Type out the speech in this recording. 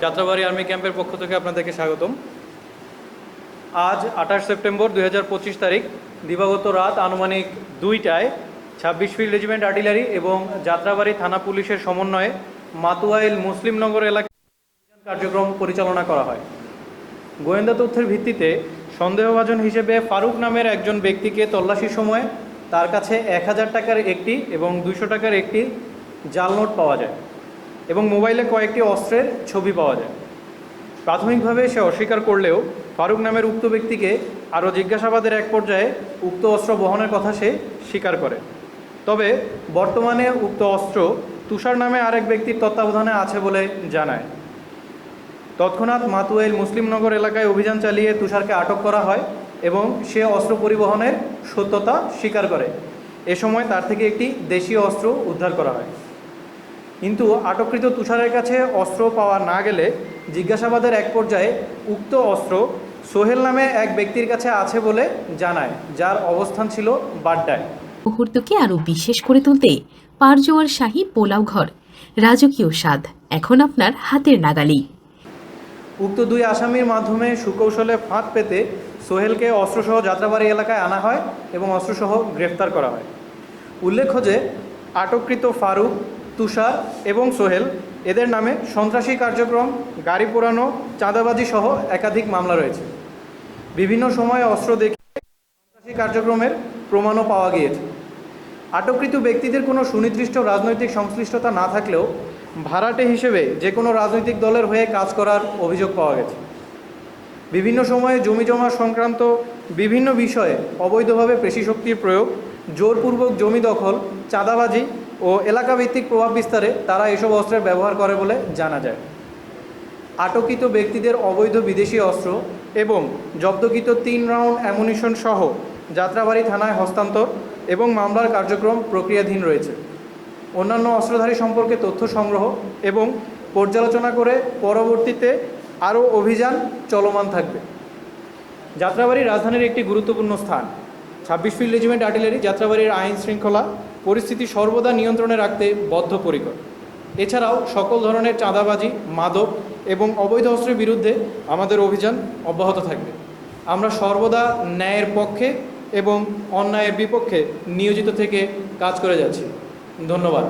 Jatrabari army ক্যাম্পের পক্ষ থেকে আপনাদেরকে স্বাগতম। আজ 28 সেপ্টেম্বর 2025 তারিখ দিবাগত রাত আনুমানিক 2টায় 26 ফিল্ড রেজিমেন্ট আর্টিলারি এবং যাত্রাবাড়ি থানা পুলিশের সমন্বয়ে মাতুয়াইল মুসলিমনগর এলাকায় কার্যক্রম পরিচালনা করা হয়। গোয়েন্দা তথ্যের ভিত্তিতে সন্দেহভাজন হিসেবে ফারুক নামের একজন ব্যক্তিকে তল্লাশির সময় তার কাছে 1000 টাকার একটি এবং 200 টাকার একটি জাল নোট পাওয়া যায় এবং মোবাইলে কয়েকটি অস্ত্রের ছবি পাওয়া যায়। প্রাথমিকভাবে সে অস্বীকার করলেও ফারুক নামের উক্ত ব্যক্তিকে আরও জিজ্ঞাসাবাদের এক পর্যায়ে উক্ত অস্ত্র বহনের কথা সে স্বীকার করে। তবে বর্তমানে উক্ত অস্ত্র তুষার নামে আরেক ব্যক্তির তত্ত্বাবধানে আছে বলে জানায়। তৎক্ষণাৎ মাতুয়াইল মুসলিমনগর এলাকায় অভিযান চালিয়ে তুষারকে আটক করা হয় এবং সে অস্ত্র পরিবহনের সত্যতা স্বীকার করে। এ সময় তার থেকে একটি দেশীয় অস্ত্র উদ্ধার করা হয়। কিন্তু আটককৃত তুষারের কাছে অস্ত্র পাওয়া না গেলে জিজ্ঞাসাবাদের এক পর্যায়ে উক্ত অস্ত্র সোহেল নামে এক ব্যক্তির কাছে আছে বলে জানায়, যার অবস্থান ছিল বাড্ডায়। মুহূর্তকে আরও বিশেষ করে তুলতে পারজোয়ার শাহী পোলাও ঘর, রাজকীয় স্বাদ এখন আপনার হাতের নাগালেই। উক্ত দুই আসামির মাধ্যমে সুকৌশলে ফাঁদ পেতে সোহেলকে অস্ত্রসহ যাত্রাবাড়ি এলাকায় আনা হয় এবং অস্ত্রসহ গ্রেফতার করা হয়। উল্লেখ্য যে আটককৃত ফারুক, তুষার এবং সোহেল এদের নামে সন্ত্রাসী কার্যক্রম, গাড়ি পোড়ানো, চাঁদাবাজি সহ একাধিক মামলা রয়েছে। বিভিন্ন সময়ে অস্ত্র দেখে সন্ত্রাসী কার্যক্রমের প্রমাণও পাওয়া গিয়েছে। আটককৃত ব্যক্তিদের কোনো সুনির্দিষ্ট রাজনৈতিক সংশ্লিষ্টতা না থাকলেও ভাড়াটে হিসেবে যে কোনো রাজনৈতিক দলের হয়ে কাজ করার অভিযোগ পাওয়া গেছে। বিভিন্ন সময়ে জমিজমা সংক্রান্ত বিভিন্ন বিষয়ে অবৈধভাবে পেশিশক্তির প্রয়োগ, জোরপূর্বক জমি দখল, চাঁদাবাজি ও এলাকাভিত্তিক প্রভাব বিস্তারে তারা এসব অস্ত্রের ব্যবহার করে বলে জানা যায়। আটককৃত ব্যক্তিদের অবৈধ বিদেশি অস্ত্র এবং জব্দকৃত 3 রাউন্ড অ্যামুনিশন সহ যাত্রাবাড়ি থানায় হস্তান্তর এবং মামলার কার্যক্রম প্রক্রিয়াধীন রয়েছে। অন্যান্য অস্ত্রধারী সম্পর্কে তথ্য সংগ্রহ এবং পর্যালোচনা করে পরবর্তীতে আরও অভিযান চলমান থাকবে। যাত্রাবাড়ি রাজধানীর একটি গুরুত্বপূর্ণ স্থান। 26 ফিল্ড রেজিমেন্ট আর্টিলারি যাত্রাবাড়ির আইন শৃঙ্খলা পরিস্থিতি সর্বদা নিয়ন্ত্রণে রাখতে বদ্ধপরিকর। এছাড়াও সকল ধরনের চাঁদাবাজি, মাদক এবং অবৈধ অস্ত্রের বিরুদ্ধে আমাদের অভিযান অব্যাহত থাকবে। আমরা সর্বদা ন্যায়ের পক্ষে এবং অন্যায়ের বিপক্ষে নিয়োজিত থেকে কাজ করে যাচ্ছি। ধন্যবাদ।